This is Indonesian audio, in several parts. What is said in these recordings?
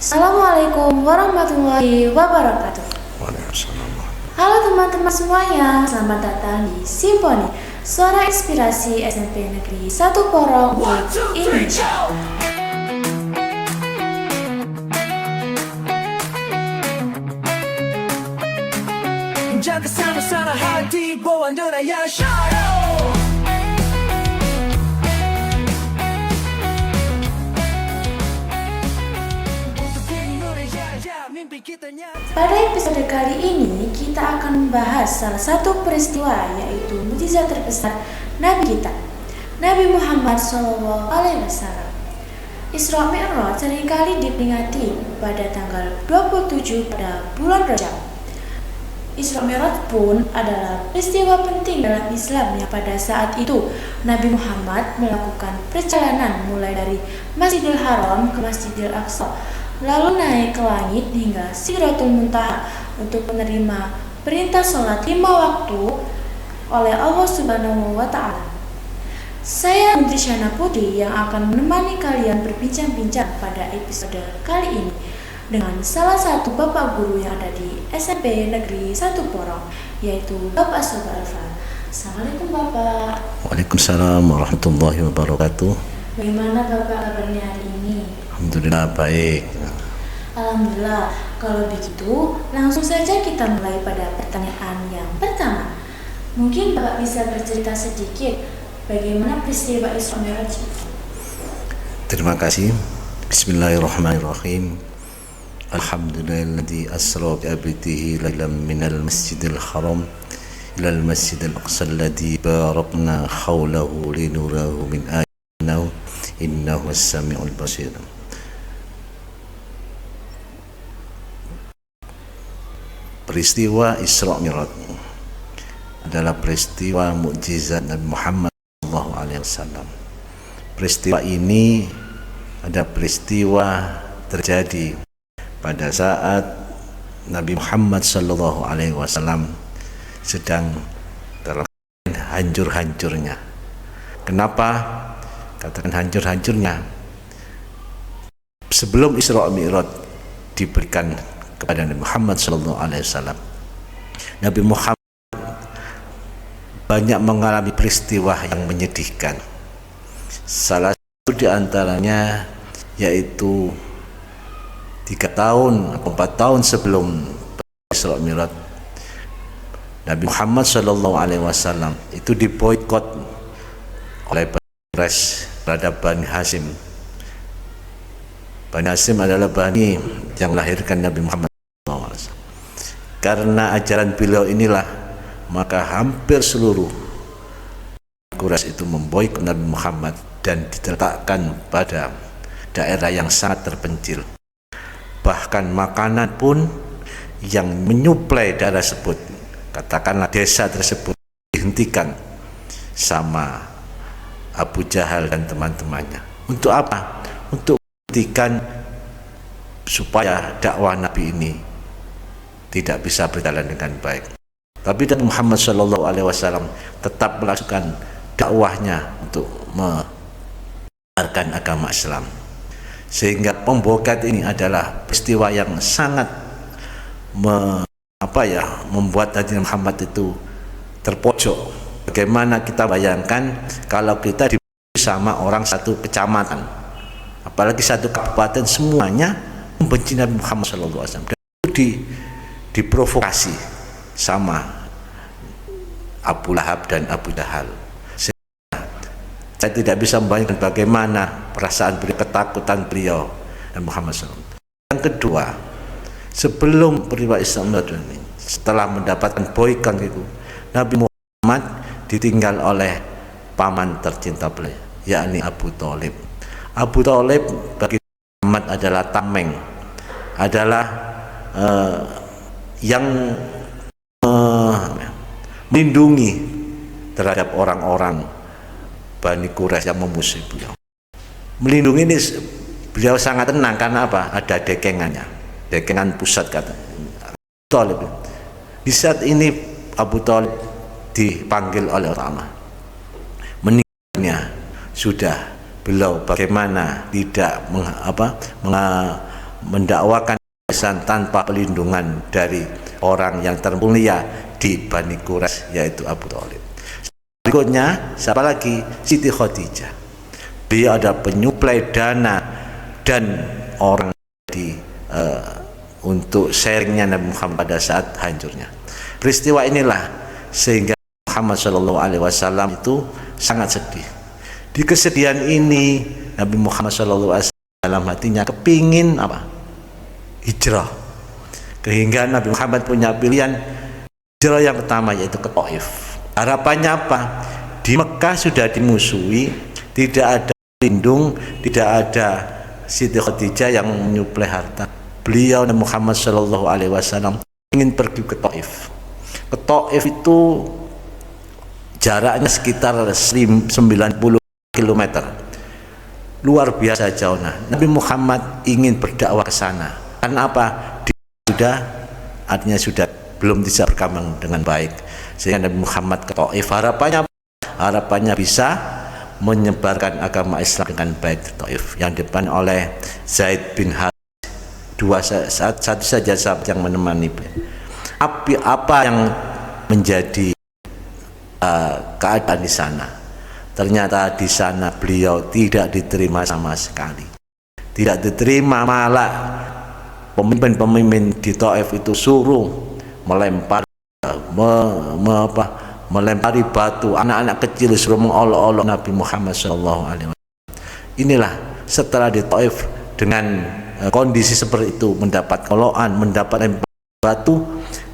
Assalamualaikum warahmatullahi wabarakatuh. Waalaikumsalam. Halo teman-teman semuanya, selamat datang di Simponi, suara inspirasi SMP Negeri 1 Porong untuk Indonesia. Jaga sana-sana hati bawa neraya shadow. Pada episode kali ini, kita akan membahas salah satu peristiwa, yaitu mukjizat terbesar Nabi kita, Nabi Muhammad SAW. Isra Mi'raj seringkali diperingati pada tanggal 27 pada bulan Rajab. Isra Mi'raj pun adalah peristiwa penting dalam Islam yang pada saat itu Nabi Muhammad melakukan perjalanan mulai dari Masjidil Haram ke Masjidil Aqsa, lalu naik ke langit hingga Sidratul Muntaha untuk menerima perintah sholat 5 waktu oleh Allah Subhanahu wa Ta'ala. Saya Nutrisana Putri yang akan menemani kalian berbincang-bincang pada episode kali ini dengan salah satu bapak guru yang ada di SMP Negeri 1 Porong, yaitu Bapak Sobar Alfa. Assalamualaikum Bapak. Waalaikumsalam warahmatullahi wabarakatuh. Bagaimana Bapak kabarnya hari ini? Alhamdulillah baik. Alhamdulillah. Kalau begitu, langsung saja kita mulai pada pertanyaan yang pertama. Mungkin Bapak bisa bercerita sedikit bagaimana peristiwa Isra Mi'raj itu? Terima kasih. Bismillahirrahmanirrahim. Alhamdulillahilladzi asra bi abdihi lailan minal masjidil haram ilal masjidil aqsa alladzi barakna haulahu linurahu min ayatina innahu as-sami'ul basir. Peristiwa Isra Mi'raj adalah peristiwa mukjizat Nabi Muhammad SAW. Peristiwa ini ada peristiwa terjadi pada saat Nabi Muhammad SAW sedang hancur-hancurnya. Kenapa katakan hancur-hancurnya? Sebelum Isra Mi'raj diberikan kepada Nabi Muhammad SAW, Nabi Muhammad banyak mengalami peristiwa yang menyedihkan. Salah satu di antaranya yaitu 3 tahun atau 4 tahun sebelum Isra Mi'raj, Nabi Muhammad SAW itu diboikot oleh Quraisy terhadap Bani Hashim. Bani Hashim adalah Bani yang melahirkan Nabi Muhammad SAW. Karena ajaran beliau inilah, maka hampir seluruh Quraisy itu memboikot Nabi Muhammad dan diletakkan pada daerah yang sangat terpencil. Bahkan makanan pun yang menyuplai daerah tersebut, katakanlah desa tersebut, dihentikan sama Abu Jahal dan teman-temannya. Untuk apa? Untuk menghentikan supaya dakwah Nabi ini tidak bisa berjalan dengan baik. Tapi Nabi Muhammad SAW tetap melakukan dakwahnya untuk menyebarkan agama Islam. Sehingga pembokat ini adalah peristiwa yang sangat membuat Nabi Muhammad itu terpojok. Bagaimana kita bayangkan kalau kita diberi sama orang satu kecamatan, apalagi satu kabupaten, semuanya membenci Nabi Muhammad SAW, dan itu diprovokasi sama Abu Lahab dan Abu Jahal. Saya tidak bisa membayangkan bagaimana perasaan beliau, ketakutan beliau dan Muhammad SAW. Yang kedua, sebelum peristiwa Isra Mi'raj ini, setelah mendapatkan boikot itu, Nabi Muhammad ditinggal oleh paman tercinta beliau, yakni Abu Thalib. Abu Thalib bagi Muhammad adalah tameng, adalah yang melindungi terhadap orang-orang Bani Quraisy yang memusuhi beliau. Melindungi ini beliau sangat tenang karena apa? Ada dekengannya, dekengan pusat kata Abu Thalib. Di saat ini Abu Thalib dipanggil oleh Allah, meninggalnya sudah beliau bagaimana tidak mendakwakan Islam tanpa perlindungan dari orang yang termulia di Bani Quraisy, yaitu Abu Thalib. Berikutnya siapa lagi? Siti Khadijah. Dia ada penyuplai dana dan orang di untuk sharingnya Nabi Muhammad pada saat hancurnya. Peristiwa inilah sehingga Muhammad SAW itu sangat sedih. Di kesedihan ini Nabi Muhammad SAW hatinya kepingin apa? Hijrah. Sehingga Nabi Muhammad punya pilihan hijrah yang pertama, yaitu ke Taif. Harapannya apa? Di Mekah sudah dimusuhi, tidak ada lindung, tidak ada Siti Khadijah yang menyuplai harta. Beliau Nabi Muhammad SAW ingin pergi ke Taif. Ke Taif itu jaraknya sekitar 90 km. Luar biasa jauhnya. Nabi Muhammad ingin berdakwah ke sana. Karena apa? Artinya sudah belum bisa berkembang dengan baik. Sehingga Nabi Muhammad ke Taif. Harapannya bisa menyebarkan agama Islam dengan baik di Taif, yang depan oleh Zaid bin Harith. Satu saja sahabat yang menemani. Apa yang menjadi keadaan di sana? Ternyata di sana beliau tidak diterima sama sekali. Tidak diterima, malah pemimpin-pemimpin di Taif itu suruh melempari batu, anak-anak kecil suruh mengolok-olok Nabi Muhammad SAW. Inilah setelah di Taif dengan kondisi seperti itu, mendapat kolokan, mendapat batu,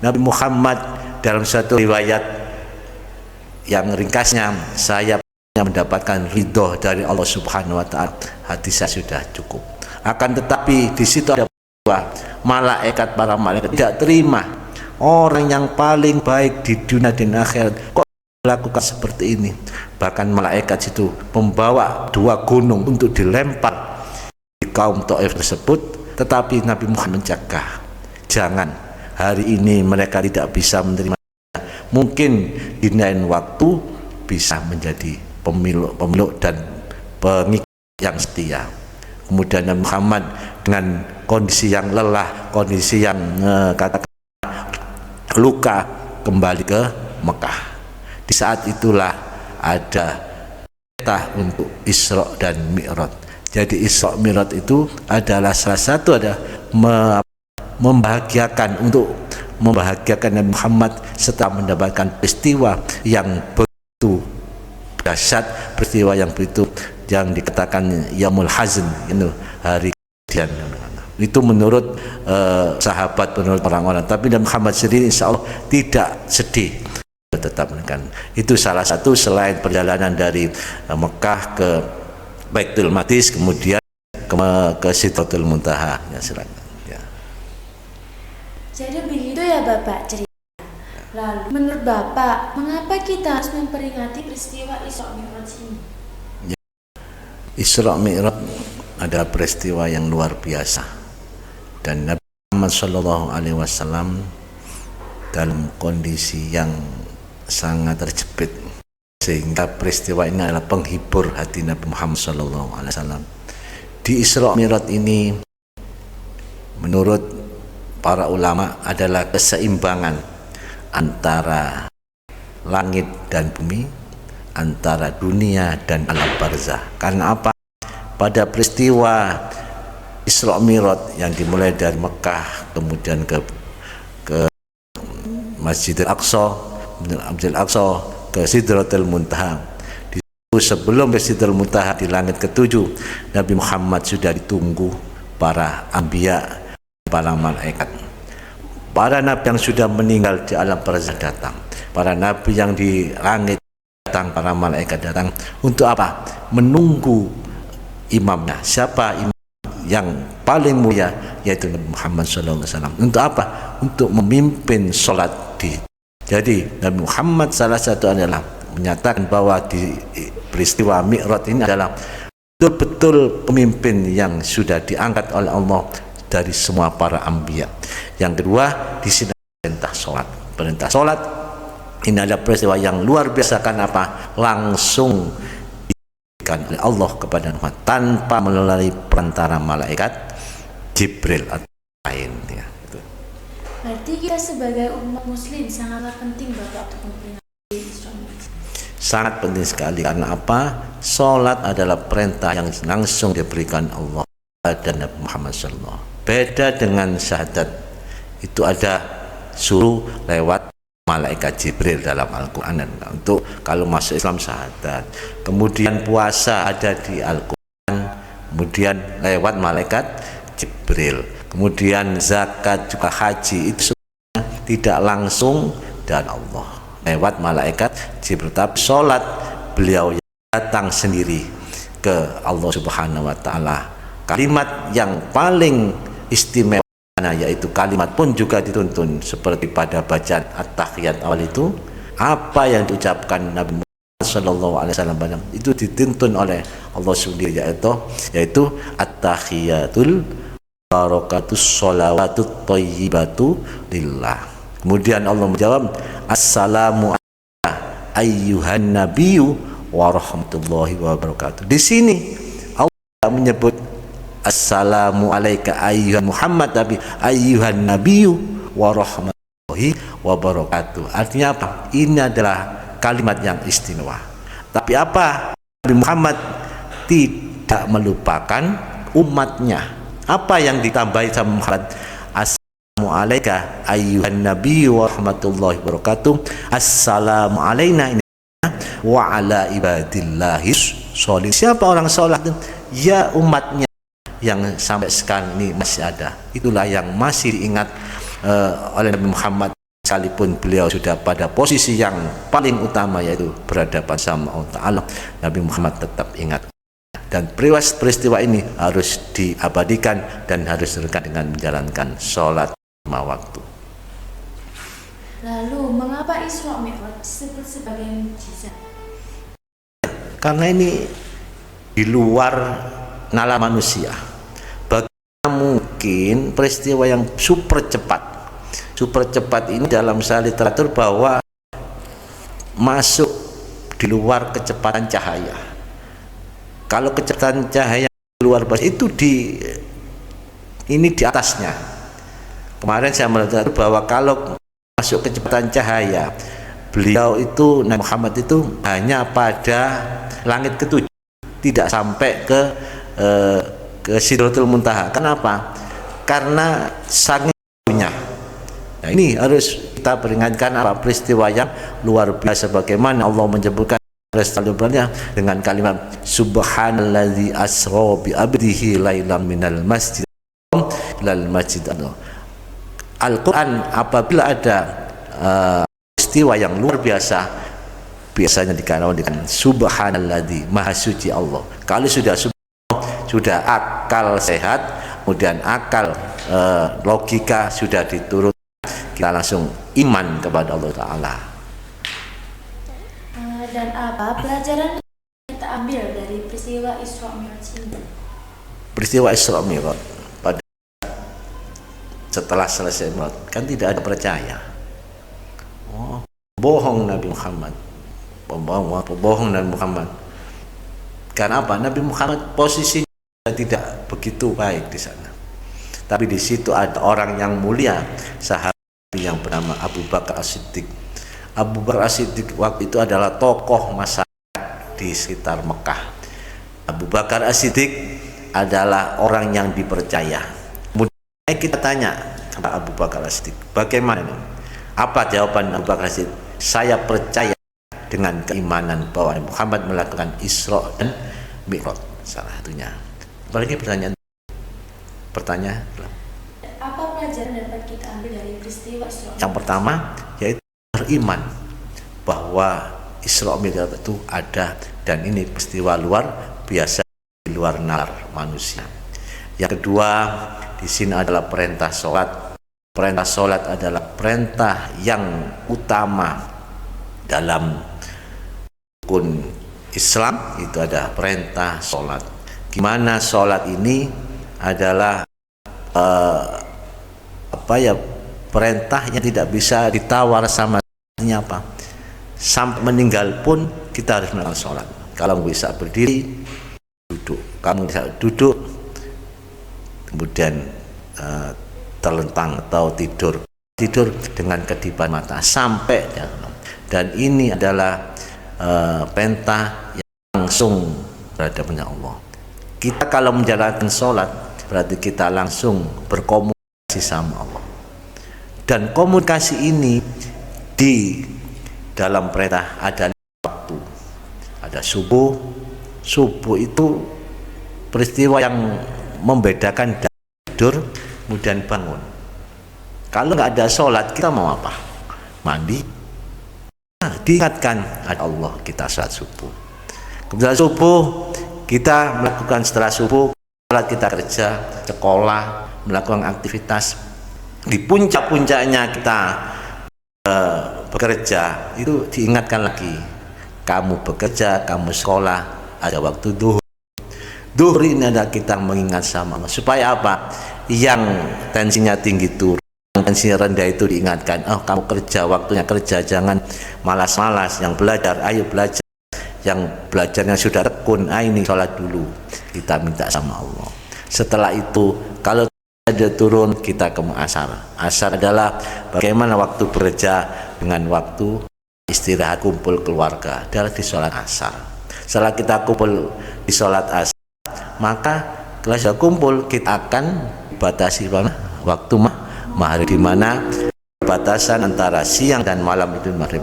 Nabi Muhammad dalam satu riwayat yang ringkasnya, saya mendapatkan ridho dari Allah Subhanahu wa Ta'ala, hati saya sudah cukup. Akan tetapi di situ ada para malaikat tidak terima orang yang paling baik di dunia dan akhirat kok melakukan seperti ini. Bahkan malaikat itu membawa 2 gunung untuk dilempar di kaum Taif tersebut, tetapi Nabi Muhammad mencegah, jangan, hari ini mereka tidak bisa menerima, mungkin di lain waktu bisa menjadi pemilik dan pengikut yang setia. Kemudian Nabi Muhammad dengan kondisi yang lelah, kondisi yang katakan luka, kembali ke Mekah. Di saat itulah ada perintah untuk Isra dan Mi'raj. Jadi Isra Mi'raj itu adalah salah satu membahagiakan Nabi Muhammad setelah mendapatkan peristiwa yang begitu dahsyat, peristiwa yang begitu yang dikatakan Yaumul Hazn, itu hari kejadian. Itu menurut sahabat, menurut orang-orang. Tapi Nabi Muhammad sendiri insya Allah tidak sedih, tetap menekan. Itu salah satu selain perjalanan dari Mekah ke Baitul Maqdis, kemudian ke Sidratul Muntaha. Ya, silakan. Ya. Jadi begitu ya Bapak cerita. Lalu menurut Bapak, mengapa kita harus memperingati peristiwa Isra Mi'raj ini? Ya. Isra Mi'raj adalah peristiwa yang luar biasa, dan Nabi Muhammad SAW dalam kondisi yang sangat terjepit, sehingga peristiwa ini adalah penghibur hati Nabi Muhammad SAW. Di Isra Mi'raj ini menurut para ulama adalah keseimbangan antara langit dan bumi, antara dunia dan alam barzah. Karena apa? Pada peristiwa Isra Mi'raj yang dimulai dari Mekah, kemudian ke Masjidil Aqsa, ke Sidratul Muntaha. Sebelum ke Sidratul Muntaha di langit ketujuh, Nabi Muhammad sudah ditunggu para anbiya, para malaikat. Para nabi yang sudah meninggal di alam barzah datang, para nabi yang di langit datang, para malaikat datang. Untuk apa? Menunggu imamnya. Siapa imam yang paling mulia? Yaitu Nabi Muhammad SAW. Untuk apa? Untuk memimpin sholat Jadi Nabi Muhammad salah satu adalah menyatakan bahwa di peristiwa Mi'raj ini adalah betul-betul pemimpin yang sudah diangkat oleh Allah dari semua para anbiya. Yang kedua, di sini perintah sholat. Perintah sholat ini adalah peristiwa yang luar biasa. Karena apa? Langsung diberikan oleh Allah kepada Muhammad tanpa melalui perantara malaikat, Jibril atau lain ya. Berarti kita sebagai umat muslim sangatlah penting Bapak untuk memperingati Isra Mi'raj. Sangat penting sekali karena apa? Salat adalah perintah yang langsung diberikan Allah dan Nabi Muhammad SAW. Beda dengan syahadat, itu ada suruh lewat malaikat Jibril dalam Al-Quran. Untuk kalau masuk Islam syahadat. Kemudian puasa ada di Al-Quran, kemudian lewat malaikat Jibril. Kemudian zakat juga haji itu semuanya tidak langsung dari Allah lewat malaikat Jibril. Tapi sholat beliau datang sendiri ke Allah Subhanahu wa Ta'ala. Kalimat yang paling istimewa yaitu kalimat pun juga dituntun seperti pada bacaan at-tahiyat awal itu, apa yang diucapkan Nabi Muhammad SAW itu dituntun oleh Allah sendiri, yaitu at-tahiyatul barakatus sholawatut thayyibatu lillah. Kemudian Allah menjawab, assalamu ayyuhan nabiyyu wa rahmatullahi wa barakatuh. Di sini Allah menyebut assalamu alayka ayyuhan Muhammad, tapi ayyuhan nabiyyu wa rahmatullahi wa barakatuh. Artinya apa? Ini adalah kalimat yang istimewa. Tapi apa? Nabi Muhammad tidak melupakan umatnya. Apa yang ditambahi sama Muhammad? Assalamu alayka ayyuhan nabiyyu wa rahmatullahi wa barakatuh. Assalamu alayna wa ala ibadillahi sholih. Siapa orang soleh? Ya umatnya yang sampai sekarang ini masih ada. Itulah yang masih diingat oleh Nabi Muhammad, sekalipun beliau sudah pada posisi yang paling utama yaitu berhadapan sama Allah Ta'ala. Nabi Muhammad tetap ingat. Dan peristiwa ini harus diabadikan dan harus dekat dengan menjalankan sholat 5 waktu. Lalu mengapa Isra Mi'raj disebut sebagai mukjizat? Karena ini di luar nalar manusia. Bagaimana mungkin peristiwa yang super cepat ini dalam salah literatur bahwa masuk di luar kecepatan cahaya. Kalau kecepatan cahaya di luar batas itu di atasnya. Kemarin saya melihat bahwa kalau masuk kecepatan cahaya, beliau itu Nabi Muhammad itu hanya pada langit ketujuh, tidak sampai ke Sidratul Muntaha. Kenapa? Karena saking jauhnya. Nah, ini harus kita peringatkan apa peristiwa yang luar biasa, bagaimana Allah menyebutkan dengan kalimat subhanalladzi asra bi abdihi lailan minal masjid ilal masjid. Al-Quran apabila ada peristiwa yang luar biasa biasanya dikatakan dengan subhanalladzi, maha suci Allah. Kalau sudah akal sehat, kemudian akal logika sudah diturunkan, kita langsung iman kepada Allah Ta'ala. Dan apa pelajaran yang kita ambil dari peristiwa Isra Mi'raj ini? Peristiwa Isra Mi'raj pada setelah selesai Mi'raj kan tidak ada percaya. Bohong Nabi Muhammad. Bohong Nabi Muhammad. Karena apa? Nabi Muhammad posisinya tidak begitu baik di sana. Tapi di situ ada orang yang mulia, sahabat yang bernama Abu Bakar As-Siddiq. Abu Bakar As-Siddiq waktu itu adalah tokoh masyarakat di sekitar Mekah. Abu Bakar As-Siddiq adalah orang yang dipercaya. Kemudian kita tanya kepada Abu Bakar As-Siddiq, bagaimana? Apa jawaban Abu Bakar As-Siddiq? Saya percaya dengan keimanan bahwa Muhammad melakukan Isra dan Mi'raj, salah satunya. Apalagi pertanyaan. Apa pelajaran yang dapat kita ambil dari peristiwa Isra? Yang pertama yaitu beriman bahwa Isra Mi'raj itu ada, dan ini peristiwa luar biasa di luar nalar manusia. Yang kedua, di sini adalah perintah sholat. Perintah sholat adalah perintah yang utama dalam rukun Islam, itu ada perintah sholat. Gimana sholat ini adalah perintah yang tidak bisa ditawar sama. Artinya apa? Sampai meninggal pun kita harus melakukan sholat. Kalau bisa berdiri, duduk. Kamu bisa duduk, kemudian terlentang atau tidur dengan kedipan mata sampai dan ini adalah perintah yang langsung berhadapan Allah. Kita kalau menjalankan sholat berarti kita langsung berkomunikasi sama Allah, dan komunikasi ini di dalam perintah ada waktu, ada subuh itu peristiwa yang membedakan tidur kemudian bangun. Kalau nggak ada sholat kita mau apa? Mandi. Diingatkan ada Allah, kita sholat subuh. Kemudian subuh kita melakukan, setelah subuh sholat, kita kerja, sekolah, melakukan aktivitas. Di puncak-puncaknya kita bekerja, itu diingatkan lagi, kamu bekerja, kamu sekolah, ada waktu duhur. Duhur ini adalah kita mengingat sama Allah. Supaya apa? Yang tensinya tinggi turun, yang tensinya rendah itu diingatkan, oh kamu kerja, waktunya kerja, jangan malas-malas. Yang belajar, ayo belajar. Yang belajarnya sudah tekun, ini sholat dulu, kita minta sama Allah. Setelah itu kalau ada turun, kita ke asar. Asar adalah bagaimana waktu bekerja dengan waktu istirahat, kumpul keluarga, adalah di sholat asar. Setelah kita kumpul di sholat asar, maka setelah sudah kumpul kita akan batasi waktu maghrib, di mana batasan antara siang dan malam itu maghrib.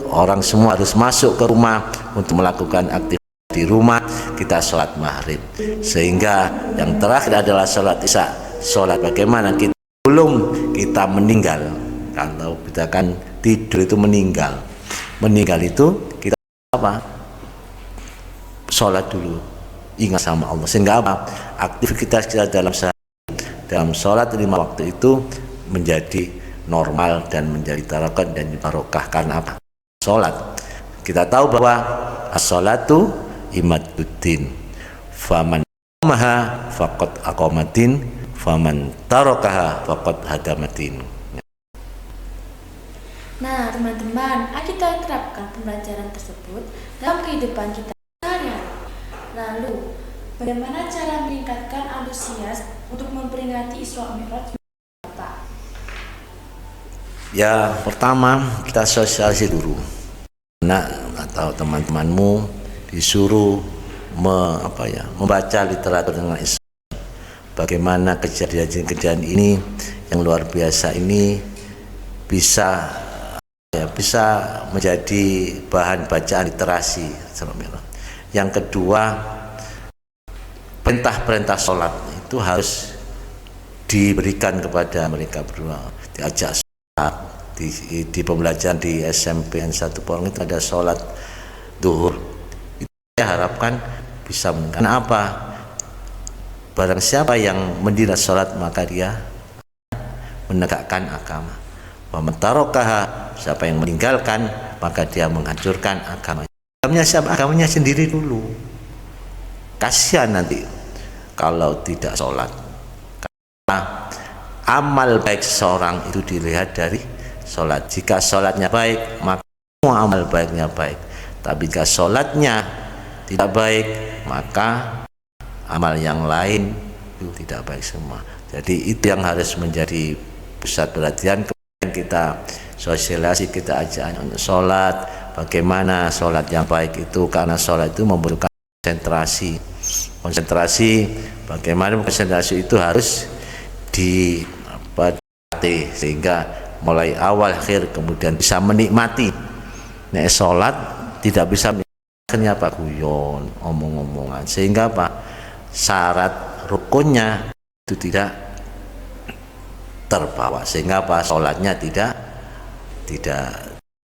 Orang semua harus masuk ke rumah untuk melakukan aktivitas di rumah, kita sholat maghrib. Sehingga yang terakhir adalah sholat isya. Sholat bagaimana kita belum kita meninggal. Kalau kita kan tidur itu meninggal itu kita apa? Sholat dulu, ingat sama Allah. Sehingga apa? Aktivitas kita dalam sholat 5 waktu itu menjadi normal dan menjadi tarakat dan barokah. Karena apa? Sholat. Kita tahu bahwa as-sholatu imaduddin, faman maha faqad aqamatin, faman tarakaha faqad hadamatin. Nah teman-teman, ayo kita terapkan pembelajaran tersebut dalam kehidupan kita sehari-hari. Lalu, bagaimana cara meningkatkan antusias untuk memperingati Isra Mi'raj? Ya, pertama kita sosialisasi dulu. Anak atau teman-temanmu disuruh membaca literatur tentang Islam. Bagaimana kejadian-kejadian ini yang luar biasa ini bisa menjadi bahan bacaan literasi. Yang kedua, perintah-perintah sholat itu harus diberikan kepada mereka berdua, diajak sholat. Di pembelajaran di SMP N1 Polong itu ada sholat duhur. Itu saya harapkan bisa meningkat. Karena apa? Barang siapa yang mendirikan sholat maka dia menegakkan agama. Wa mentarokaha, siapa yang meninggalkan maka dia menghancurkan agama. Agamanya sendiri dulu. Kasihan nanti kalau tidak sholat. Karena amal baik seseorang itu dilihat dari sholat. Jika sholatnya baik, maka semua amal baiknya baik. Tapi jika sholatnya tidak baik, maka amal yang lain itu tidak baik semua. Jadi itu yang harus menjadi pusat perhatian. Kemudian kita sosialisasi, kita ajak untuk sholat. Bagaimana sholat yang baik itu, karena sholat itu membutuhkan konsentrasi. Bagaimana konsentrasi itu harus dilatih sehingga mulai awal akhir kemudian bisa menikmati. Nek sholat tidak bisa akhirnya Pak guyon, omong-omongan, sehingga Pak syarat rukunnya itu tidak terbawa, sehingga Pak sholatnya tidak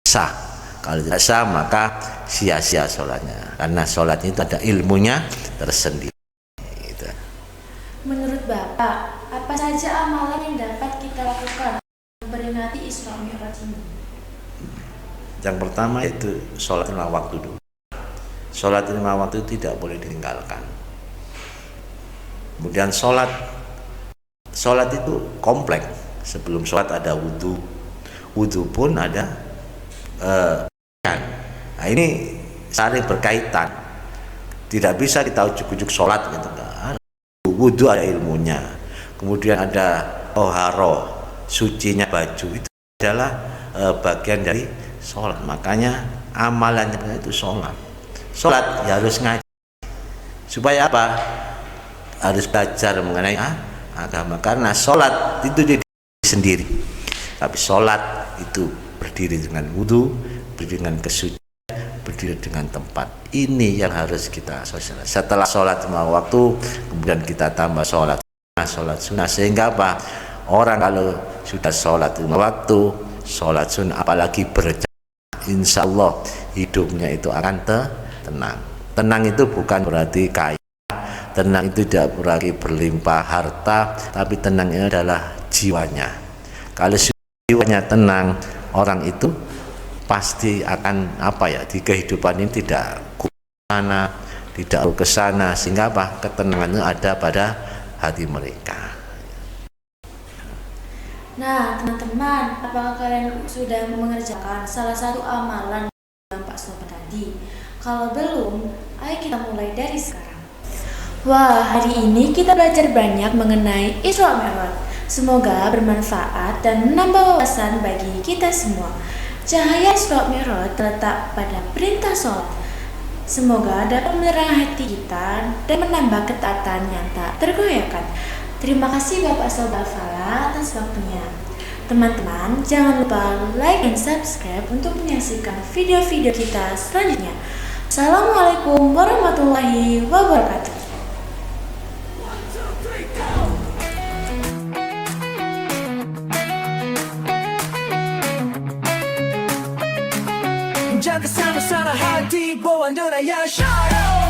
sah. Kalau tidak sah maka sia-sia sholatnya, karena sholat itu ada ilmunya tersendiri. Gitu. Menurut Bapak, apa saja amalan yang dapat kita lakukan memperingati Isra Mi'raj ini? Yang pertama itu sholat 5 waktu dulu. Sholat 5 waktu itu tidak boleh ditinggalkan. Kemudian sholat itu kompleks. Sebelum sholat ada wudhu pun ada nah ini saling berkaitan. Tidak bisa kita ujuk-ujuk sholat gitu. Wudhu ada ilmunya, kemudian ada toharo, sucinya baju, itu adalah bagian dari sholat. Makanya amalannya itu sholat. Sholat ya harus ngaji. Supaya apa? Harus belajar mengenai agama. Karena sholat itu diri sendiri. Tapi sholat itu berdiri dengan wudhu, berdiri dengan kesucian, berdiri dengan tempat. Ini yang harus kita sosialisasi. Setelah sholat lima waktu, kemudian kita tambah sholat sunnah. Sehingga apa? Orang kalau sudah sholat lima waktu, sholat sunnah, apalagi berjamaah, insya Allah hidupnya itu akan tenang. Tenang itu bukan berarti kaya, tenang itu tidak berarti berlimpah harta, tapi tenang ini adalah jiwanya. Kalau jiwanya tenang, orang itu pasti akan di kehidupan ini tidak kesana, tidak kesana, sehingga ketenangan itu ada pada hati mereka. Nah, teman-teman, apakah kalian sudah mengerjakan salah satu amalan yang Pak Sobat tadi? Kalau belum, ayo kita mulai dari sekarang. Wah, hari ini kita belajar banyak mengenai Isra Mi'raj. Semoga bermanfaat dan menambah wawasan bagi kita semua. Cahaya Isra Mi'raj terletak pada perintah sholat. Semoga dapat menerangi hati kita dan menambah ketaatan yang tak tergoyahkan. Terima kasih Bapak Sobat Fala atas waktunya. Teman-teman, jangan lupa like dan subscribe untuk menyaksikan video-video kita selanjutnya. Assalamualaikum warahmatullahi wabarakatuh. Jaga sama-sama hati bawa Indonesia.